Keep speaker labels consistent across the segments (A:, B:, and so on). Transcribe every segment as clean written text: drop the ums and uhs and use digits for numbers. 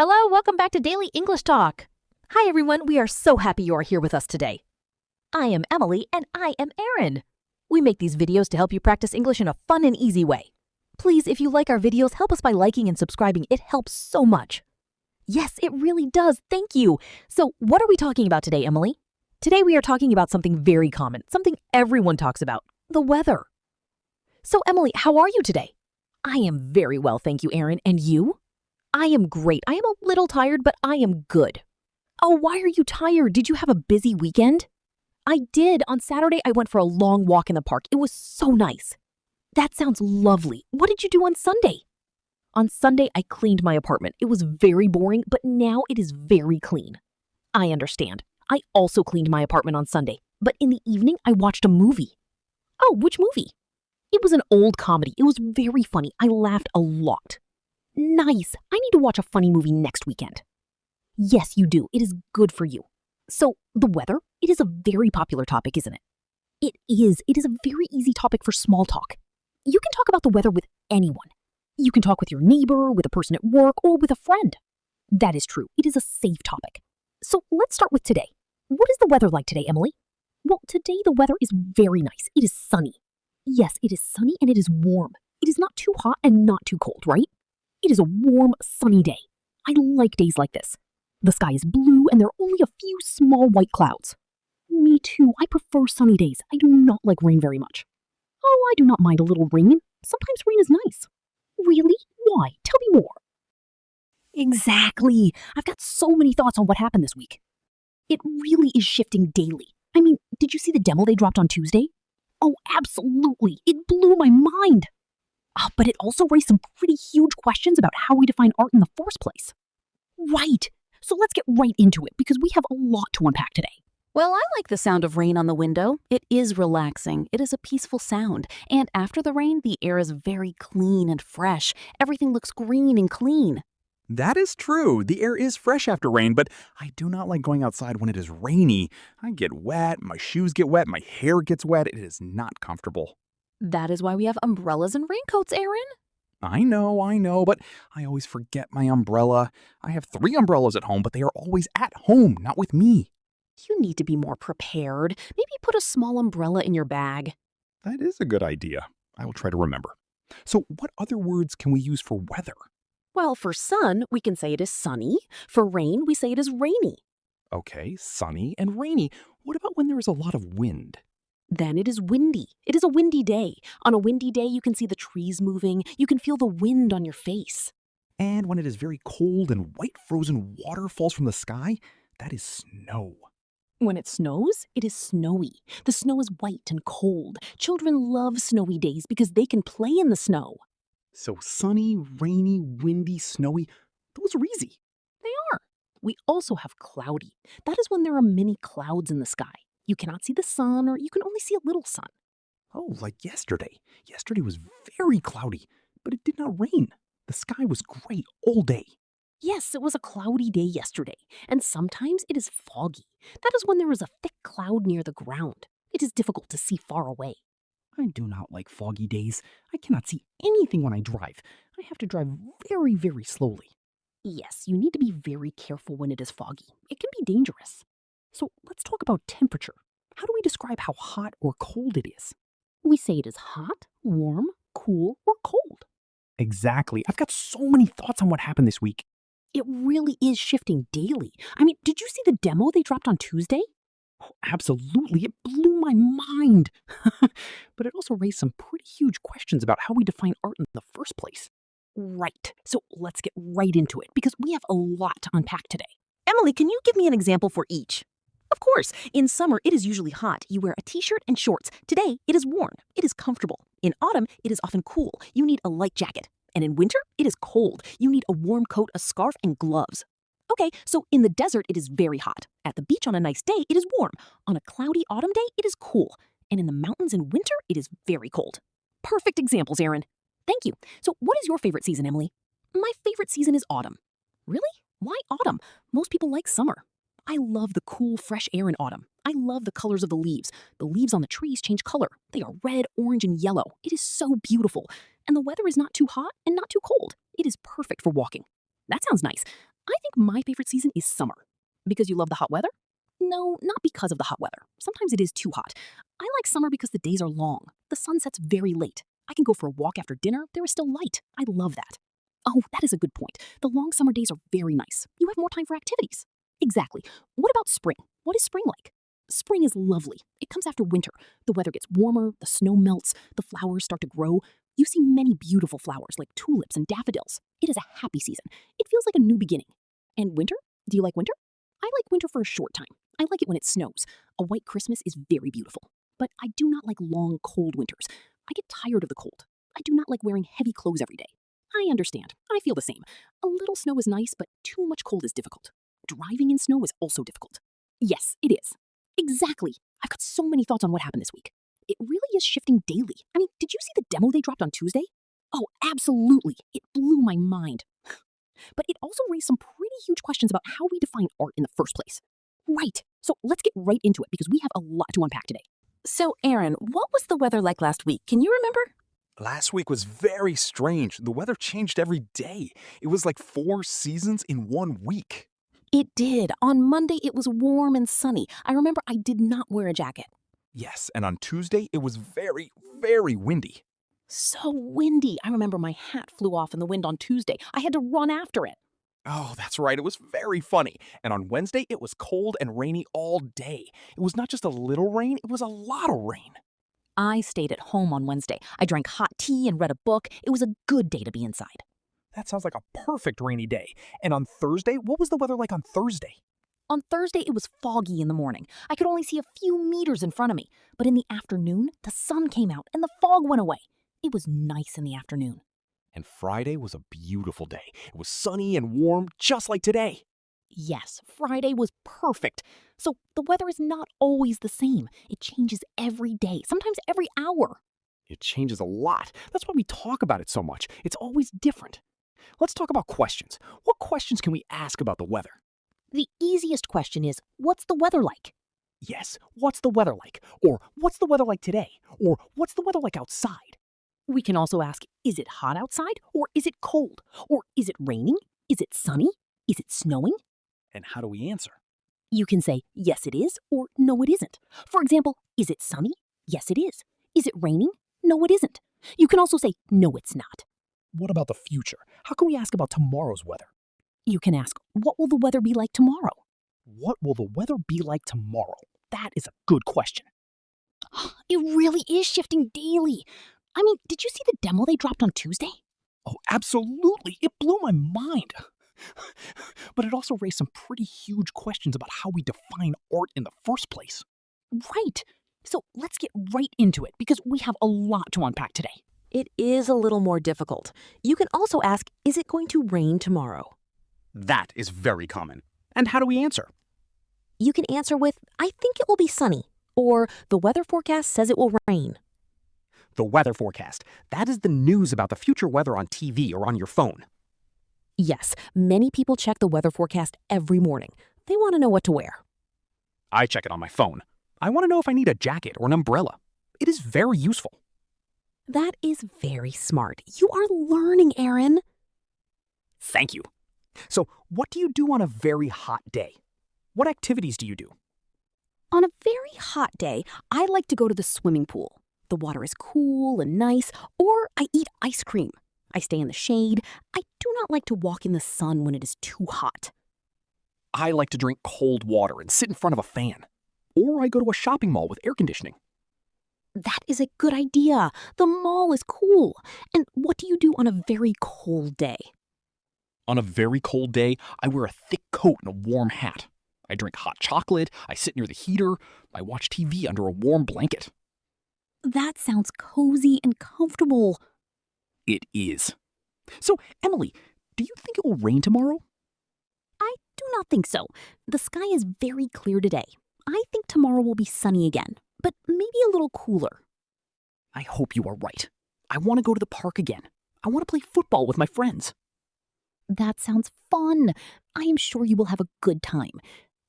A: Hello, welcome back to Daily English Talk. Hi everyone, we are so happy you are here with us today. I am Emily and I am Erin. We make these videos to help you practice English in a fun and easy way. Please, if you like our videos, help us by liking and subscribing. It helps so much. Yes, it really does. Thank you. So, what are we talking about today, Emily? Today we are talking about something very common, something everyone talks about, the weather. So, Emily, how are you today? I am very well, thank you, Erin. And you? I am great. I am a little tired, but I am good. Oh, why are you tired? Did you have a busy weekend? I did. On Saturday, I went for a long walk in the park. It was so nice. That sounds lovely. What did you do on Sunday? On Sunday, I cleaned my apartment. It was very boring, but now it is very clean. I understand. I also cleaned my apartment on Sunday, but in the evening, I watched a movie. Oh, which movie? It was an old comedy. It was very funny. I laughed a lot. Nice. I need to watch a funny movie next weekend. Yes, you do. It is good for you. So, the weather, it is a very popular topic, isn't it? It is. It is a very easy topic for small talk. You can talk about the weather with anyone. You can talk with your neighbor, with a person at work, or with a friend. That is true. It is a safe topic. So, let's start with today. What is the weather like today, Emily? Well, today the weather is very nice. It is sunny. Yes, it is sunny and it is warm. It is not too hot and not too cold, right? It is a warm, sunny day. I like days like this. The sky is blue and there are only a few small white clouds. Me too. I prefer sunny days. I do not like rain very much. Oh, I do not mind a little rain. Sometimes rain is nice. Really? Why? Tell me more. Exactly. I've got so many thoughts on what happened this week. It really is shifting daily. I mean, did you see the demo they dropped on Tuesday? Oh, absolutely. It blew my mind. But it also raised some pretty huge questions about how we define art in the first place. Right. So let's get right into it because we have a lot to unpack today.
B: Well, I like the sound of rain on the window. It is relaxing. It is a peaceful sound. And after the rain, the air is very clean and fresh. Everything looks green and clean.
C: That is true. The air is fresh after rain, but I do not like going outside when it is rainy. I get wet, my shoes get wet, my hair gets wet. It is not comfortable.
B: That is why we have umbrellas and raincoats, Aaron.
C: I know, but I always forget my umbrella. I have 3 umbrellas at home, but they are always at home, not with me.
B: You need to be more prepared. Maybe put a small umbrella in your bag.
C: That is a good idea. I will try to remember. So what other words can we use for weather?
B: Well, for sun, we can say it is sunny. For rain, we say it is rainy.
C: Okay, sunny and rainy. What about when there is a lot of wind?
B: Then it is windy. It is a windy day. On a windy day, you can see the trees moving. You can feel the wind on your face.
C: And when it is very cold and white frozen water falls from the sky, that is snow.
B: When it snows, it is snowy. The snow is white and cold. Children love snowy days because they can play in the snow.
C: So sunny, rainy, windy, snowy, those are easy.
B: They are. We also have cloudy. That is when there are many clouds in the sky. You cannot see the sun or you can only see a little sun.
C: Oh, like yesterday. Yesterday was very cloudy, but it did not rain. The sky was great all day.
B: Yes, it was a cloudy day yesterday, and sometimes it is foggy. That is when there is a thick cloud near the ground. It is difficult to see far away.
C: I do not like foggy days. I cannot see anything when I drive. I have to drive very, very slowly.
B: Yes, you need to be very careful when it is foggy. It can be dangerous.
C: So let's talk about temperature. How do we describe how hot or cold it is?
B: We say it is hot, warm, cool, or cold.
C: Exactly. I've got so many thoughts on what happened this week.
B: It really is shifting daily. I mean, did you see the demo they dropped on Tuesday?
C: Oh, absolutely. It blew my mind. But it also raised some pretty huge questions about how we define art in the first place.
B: Right. So let's get right into it because we have a lot to unpack today. Emily, can you give me an example for each? Of course. In summer, it is usually hot. You wear a t-shirt and shorts. Today, it is warm. It is comfortable. In autumn, it is often cool. You need a light jacket. And in winter, it is cold. You need a warm coat, a scarf, and gloves. Okay, so in the desert, it is very hot. At the beach on a nice day, it is warm. On a cloudy autumn day, it is cool. And in the mountains in winter, it is very cold. Perfect examples, Erin. Thank you. So what is your favorite season, Emily? My favorite season is autumn. Really? Why autumn? Most people like summer. I love the cool, fresh air in autumn. I love the colors of the leaves. The leaves on the trees change color. They are red, orange, and yellow. It is so beautiful. And the weather is not too hot and not too cold. It is perfect for walking. That sounds nice. I think my favorite season is summer. Because you love the hot weather? No, not because of the hot weather. Sometimes it is too hot. I like summer because the days are long. The sun sets very late. I can go for a walk after dinner. There is still light. I love that. Oh, that is a good point. The long summer days are very nice. You have more time for activities. Exactly. What about spring? What is spring like? Spring is lovely. It comes after winter. The weather gets warmer, the snow melts, the flowers start to grow. You see many beautiful flowers like tulips and daffodils. It is a happy season. It feels like a new beginning. And winter? Do you like winter? I like winter for a short time. I like it when it snows. A white Christmas is very beautiful. But I do not like long, cold winters. I get tired of the cold. I do not like wearing heavy clothes every day. I understand. I feel the same. A little snow is nice, but too much cold is difficult. Driving in snow is also difficult. Yes, it is. Exactly. I've got so many thoughts on what happened this week. It really is shifting daily. I mean, did you see the demo they dropped on Tuesday? Oh, absolutely. It blew my mind. But it also raised some pretty huge questions about how we define art in the first place. Right. So let's get right into it because we have a lot to unpack today.
A: So, Aaron, what was the weather like last week? Can you remember?
C: Last week was very strange. The weather changed every day. It was like 4 seasons in 1 week.
A: It did. On Monday, it was warm and sunny. I remember I did not wear a jacket.
C: Yes, and on Tuesday, it was very, very windy.
A: So windy. I remember my hat flew off in the wind on Tuesday. I had to run after it.
C: Oh, that's right. It was very funny. And on Wednesday, it was cold and rainy all day. It was not just a little rain, it was a lot of rain.
A: I stayed at home on Wednesday. I drank hot tea and read a book. It was a good day to be inside.
C: That sounds like a perfect rainy day. And on Thursday, what was the weather like on Thursday?
A: On Thursday, it was foggy in the morning. I could only see a few meters in front of me. But in the afternoon, the sun came out and the fog went away. It was nice in the afternoon.
C: And Friday was a beautiful day. It was sunny and warm, just like today.
A: Yes, Friday was perfect. So the weather is not always the same. It changes every day, sometimes every hour.
C: It changes a lot. That's why we talk about it so much. It's always different. Let's talk about questions. What questions can we ask about the weather?
A: The easiest question is, what's the weather like?
C: Yes, what's the weather like? Or what's the weather like today? Or what's the weather like outside?
A: We can also ask, is it hot outside? Or is it cold? Or is it raining? Is it sunny? Is it snowing?
C: And how do we answer?
A: You can say, yes, it is, or no, it isn't. For example, is it sunny? Yes, it is. Is it raining? No, it isn't. You can also say, no, it's not.
C: What about the future? How can we ask about tomorrow's weather?
A: You can ask, what will the weather be like tomorrow?
C: What will the weather be like tomorrow? That is a good question.
A: It really is shifting daily. I mean, did you see the demo they dropped on Tuesday?
C: Oh, absolutely. It blew my mind. But it also raised some pretty huge questions about how we define art in the first place.
A: Right. So let's get right into it because we have a lot to unpack today.
D: It is a little more difficult. You can also ask, is it going to rain tomorrow?
C: That is very common. And how do we answer?
D: You can answer with, I think it will be sunny, or the weather forecast says it will rain.
C: The weather forecast. That is the news about the future weather on TV or on your phone.
D: Yes, many people check the weather forecast every morning. They want to know what to wear.
C: I check it on my phone. I want to know if I need a jacket or an umbrella. It is very useful.
D: That is very smart. You are learning, Aaron.
C: Thank you. So, what do you do on a very hot day? What activities do you do?
A: On a very hot day, I like to go to the swimming pool. The water is cool and nice, or I eat ice cream. I stay in the shade. I do not like to walk in the sun when it is too hot.
C: I like to drink cold water and sit in front of a fan. Or I go to a shopping mall with air conditioning.
A: That is a good idea. The mall is cool. And what do you do on a very cold day?
C: On a very cold day, I wear a thick coat and a warm hat. I drink hot chocolate, I sit near the heater, I watch TV under a warm blanket.
A: That sounds cozy and comfortable.
C: It is. So, Emily, do you think it will rain tomorrow?
A: I do not think so. The sky is very clear today. I think tomorrow will be sunny again, but maybe a little cooler.
C: I hope you are right. I want to go to the park again. I want to play football with my friends.
A: That sounds fun. I am sure you will have a good time.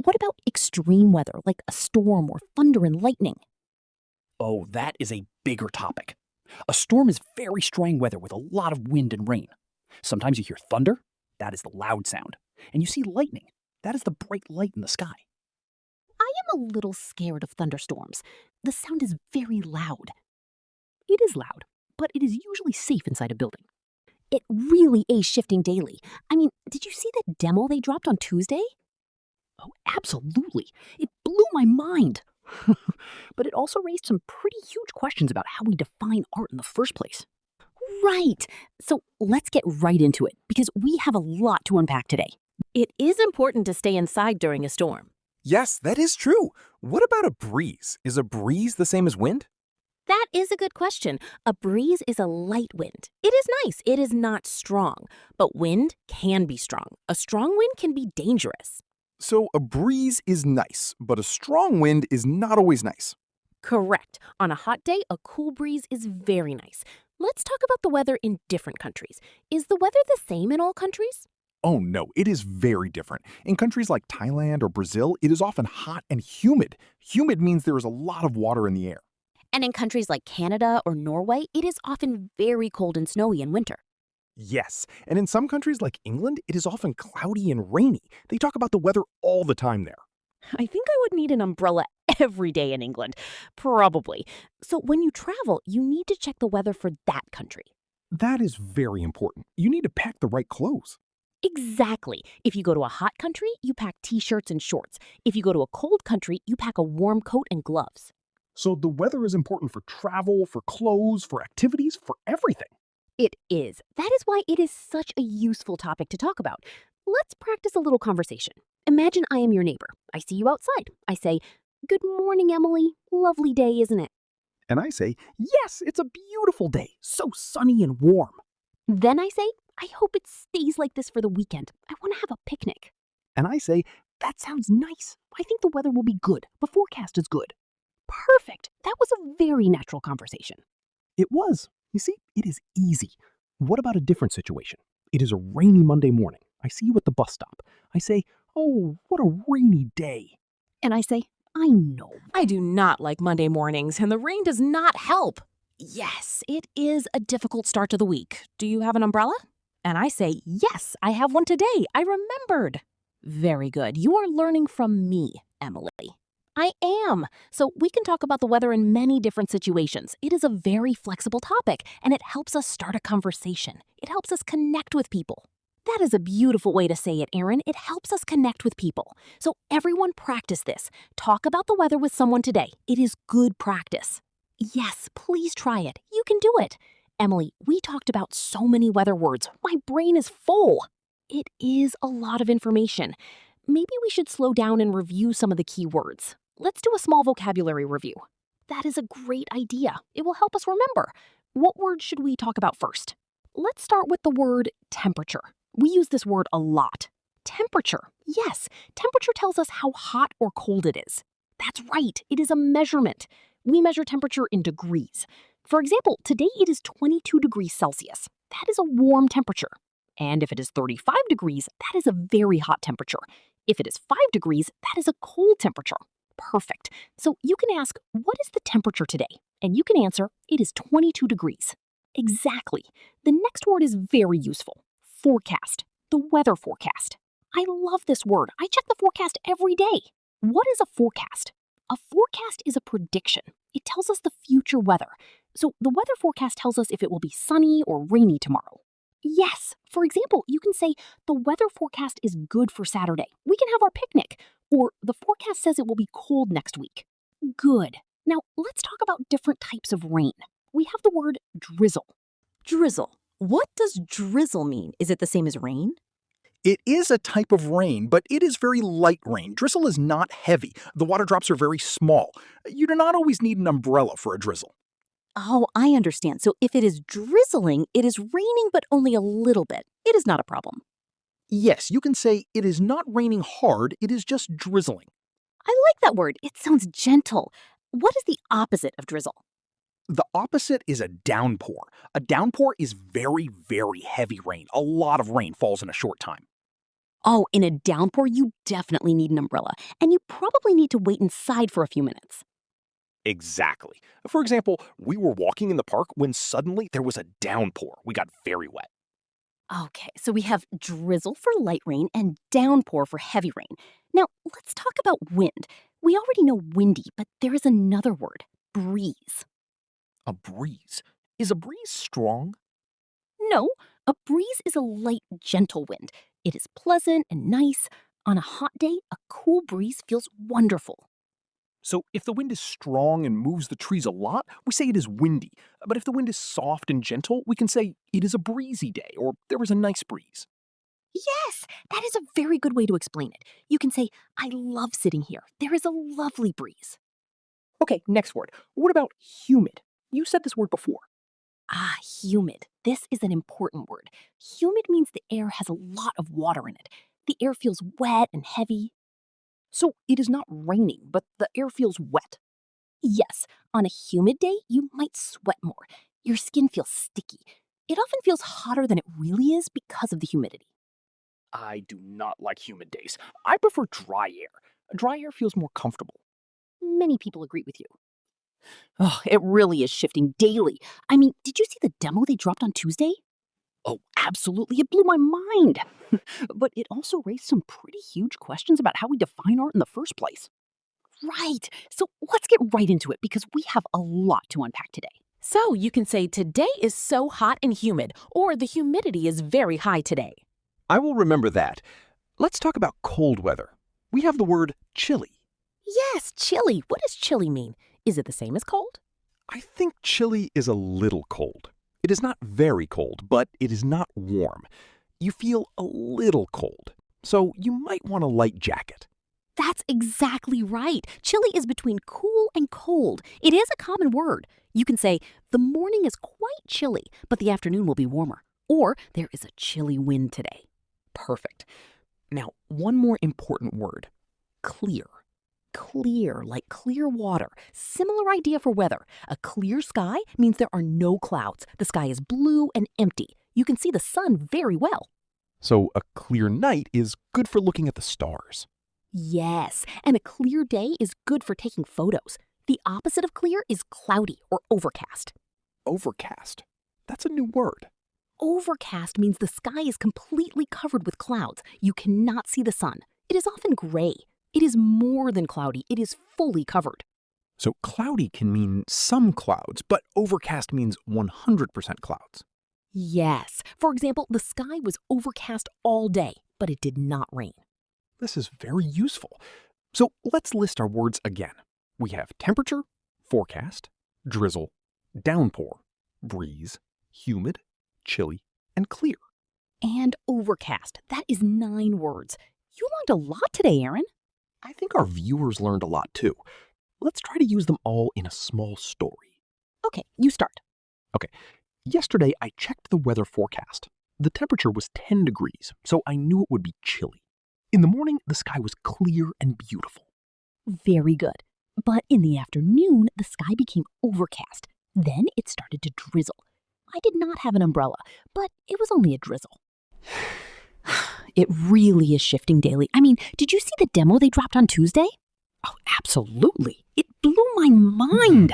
A: What about extreme weather, like a storm or thunder and lightning?
C: Oh, that is a bigger topic. A storm is very strong weather with a lot of wind and rain. Sometimes you hear thunder. That is the loud sound. And you see lightning. That is the bright light in the sky.
B: I am a little scared of thunderstorms. The sound is very loud. It is loud, but it is usually safe inside a building. It really is shifting daily. I mean, did you see that demo they dropped on Tuesday? Oh, absolutely. It blew my mind. But it also raised some pretty huge questions about how we define art in the first place. Right. So let's get right into it because we have a lot to unpack today.
D: It is important to stay inside during a storm.
C: Yes, that is true. What about a breeze? Is a breeze the same as wind?
D: That is a good question. A breeze is a light wind. It is nice. It is not strong. But wind can be strong. A strong wind can be dangerous.
C: So a breeze is nice, but a strong wind is not always nice.
D: Correct. On a hot day, a cool breeze is very nice. Let's talk about the weather in different countries. Is the weather the same in all countries?
C: Oh no, it is very different. In countries like Thailand or Brazil, it is often hot and humid. Humid means there is a lot of water in the air.
D: And in countries like Canada or Norway, it is often very cold and snowy in winter.
C: Yes, and in some countries like England, it is often cloudy and rainy. They talk about the weather all the time there.
D: I think I would need an umbrella every day in England. Probably. So when you travel, you need to check the weather for that country.
C: That is very important. You need to pack the right clothes.
D: Exactly. If you go to a hot country, you pack t-shirts and shorts. If you go to a cold country, you pack a warm coat and gloves.
C: So the weather is important for travel, for clothes, for activities, for everything.
D: It is. That is why it is such a useful topic to talk about. Let's practice a little conversation. Imagine I am your neighbor. I see you outside. I say, "Good morning, Emily. Lovely day, isn't it?"
C: And I say, yes, it's a beautiful day, so sunny and warm.
B: Then I say, "I hope it stays like this for the weekend. I want to have a picnic."
C: And I say, that sounds nice. I think the weather will be good. The forecast is good.
B: Perfect. That was a very natural conversation.
C: It was. You see, it is easy. What about a different situation? It is a rainy Monday morning. I see you at the bus stop. I say, oh, what a rainy day.
B: And I say, "I know."
D: I do not like Monday mornings, and the rain does not help. Yes, it is a difficult start to the week. Do you have an umbrella? And I say, yes, I have one today. I remembered. Very good. You are learning from me, Emily. I am. So we can talk about the weather in many different situations. It is a very flexible topic, and it helps us start a conversation. It helps us connect with people. That is a beautiful way to say it, Erin. It helps us connect with people. So everyone practice this. Talk about the weather with someone today. It is good practice. Yes, please try it. You can do it. Emily, we talked about so many weather words. My brain is full. It is a lot of information. Maybe we should slow down and review some of the key words. Let's do a small vocabulary review. That is a great idea. It will help us remember. What word should we talk about first? Let's start with the word temperature. We use this word a lot. Temperature. Yes, temperature tells us how hot or cold it is. That's right, it is a measurement. We measure temperature in degrees. For example, today it is 22 degrees Celsius. That is a warm temperature. And if it is 35 degrees, that is a very hot temperature. If it is 5 degrees, that is a cold temperature. Perfect. So you can ask, what is the temperature today? And you can answer, it is 22 degrees. Exactly. The next word is very useful. Forecast. The weather forecast. I love this word. I check the forecast every day. What is a forecast? A forecast is a prediction. It tells us the future weather. So the weather forecast tells us if it will be sunny or rainy tomorrow. Yes. For example, you can say, the weather forecast is good for Saturday. We can have our picnic. Or the forecast says it will be cold next week. Good. Now let's talk about different types of rain. We have the word drizzle.
A: Drizzle. What does drizzle mean? Is it the same as rain?
C: It is a type of rain, but it is very light rain. Drizzle is not heavy. The water drops are very small. You do not always need an umbrella for a drizzle.
A: Oh, I understand. So if it is drizzling, it is raining, but only a little bit. It is not a problem.
C: Yes, you can say it is not raining hard, it is just drizzling.
A: I like that word. It sounds gentle. What is the opposite of drizzle?
C: The opposite is a downpour. A downpour is very, very heavy rain. A lot of rain falls in a short time.
A: Oh, in a downpour, you definitely need an umbrella, and you probably need to wait inside for a few minutes.
C: Exactly. For example, we were walking in the park when suddenly there was a downpour. We got very wet.
B: Okay, so we have drizzle for light rain and downpour for heavy rain. Now, let's talk about wind. We already know windy, but there is another word breeze.
E: A breeze. Is a breeze strong?
B: No, a breeze is a light, gentle wind. It is pleasant and nice. On a hot day, a cool breeze feels wonderful.
E: So if the wind is strong and moves the trees a lot, we say it is windy. But if the wind is soft and gentle, we can say it is a breezy day or there was a nice breeze.
B: Yes, that is a very good way to explain it. You can say, I love sitting here. There is a lovely breeze.
E: Okay, next word. What about humid? You said this word before.
B: Ah, humid. This is an important word. Humid means the air has a lot of water in it. The air feels wet and heavy.
E: So it is not raining, but the air feels wet.
B: Yes, on a humid day, you might sweat more. Your skin feels sticky. It often feels hotter than it really is because of the humidity.
E: I do not like humid days. I prefer dry air. Dry air feels more comfortable.
B: Many people agree with you. Oh, it really is shifting daily. I mean, did you see the demo they dropped on Tuesday?
E: Oh, absolutely. It blew my mind. But it also raised some pretty huge questions about how we define art in the first place.
B: Right. So let's get right into it because we have a lot to unpack today.
D: So you can say today is so hot and humid, or the humidity is very high today.
C: I will remember that. Let's talk about cold weather. We have the word chilly.
D: Yes, chilly. What does chilly mean? Is it the same as cold?
C: I think chilly is a little cold. It is not very cold, but it is not warm. You feel a little cold, so you might want a light jacket.
A: That's exactly right. Chilly is between cool and cold. It is a common word. You can say, the morning is quite chilly, but the afternoon will be warmer. Or, there is a chilly wind today.
E: Perfect. Now, one more important word. Clear.
A: Clear, like clear water. Similar idea for weather. A clear sky means there are no clouds. The sky is blue and empty. You can see the sun very well.
C: So a clear night is good for looking at the stars.
A: Yes, and a clear day is good for taking photos. The opposite of clear is cloudy or overcast.
C: Overcast. That's a new word.
A: Overcast means the sky is completely covered with clouds. You cannot see the sun. It is often gray. It is more than cloudy. It is fully covered.
C: So cloudy can mean some clouds, but overcast means 100% clouds.
A: Yes. For example, the sky was overcast all day, but it did not rain.
C: This is very useful. So let's list our words again. We have temperature, forecast, drizzle, downpour, breeze, humid, chilly, and clear.
A: And overcast. That is 9 words. You learned a lot today, Aaron.
C: I think our viewers learned a lot too. Let's try to use them all in a small story.
A: Okay, you start.
C: Yesterday, I checked the weather forecast. The temperature was 10 degrees, so I knew it would be chilly. In the morning, the sky was clear and beautiful.
A: Very good. But in the afternoon, the sky became overcast. Then it started to drizzle. I did not have an umbrella, but it was only a drizzle. It really is shifting daily. I mean, did you see the demo they dropped on Tuesday?
B: Oh, absolutely. It blew my mind.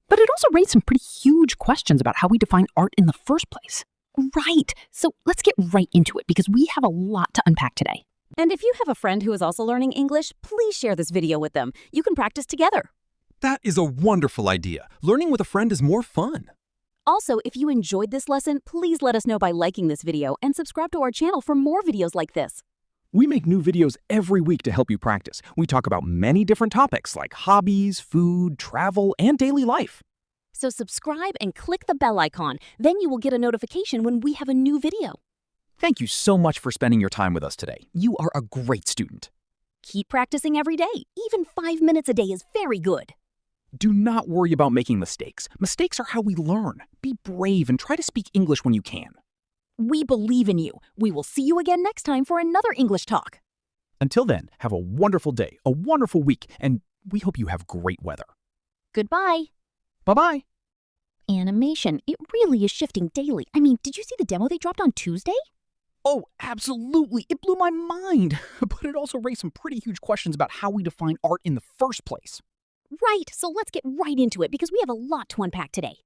B: But it also raised some pretty huge questions about how we define art in the first place.
A: Right. So let's get right into it because we have a lot to unpack today.
F: And if you have a friend who is also learning English, please share this video with them. You can practice together.
C: That is a wonderful idea. Learning with a friend is more fun.
F: Also, if you enjoyed this lesson, please let us know by liking this video and subscribe to our channel for more videos like this.
C: We make new videos every week to help you practice. We talk about many different topics like hobbies, food, travel, and daily life.
F: So subscribe and click the bell icon. Then you will get a notification when we have a new video.
E: Thank you so much for spending your time with us today. You are a great student.
F: Keep practicing every day. Even 5 minutes a day is very good.
E: Do not worry about making mistakes. Mistakes are how we learn. Be brave and try to speak English when you can.
F: We believe in you. We will see you again next time for another English talk.
E: Until then, have a wonderful day, a wonderful week, and we hope you have great weather.
F: Goodbye.
E: Bye-bye.
A: Animation. It really is shifting daily. I mean, did you see the demo they dropped on Tuesday?
E: Oh, absolutely. It blew my mind. But it also raised some pretty huge questions about how we define art in the first place.
A: Right. So let's get right into it because we have a lot to unpack today.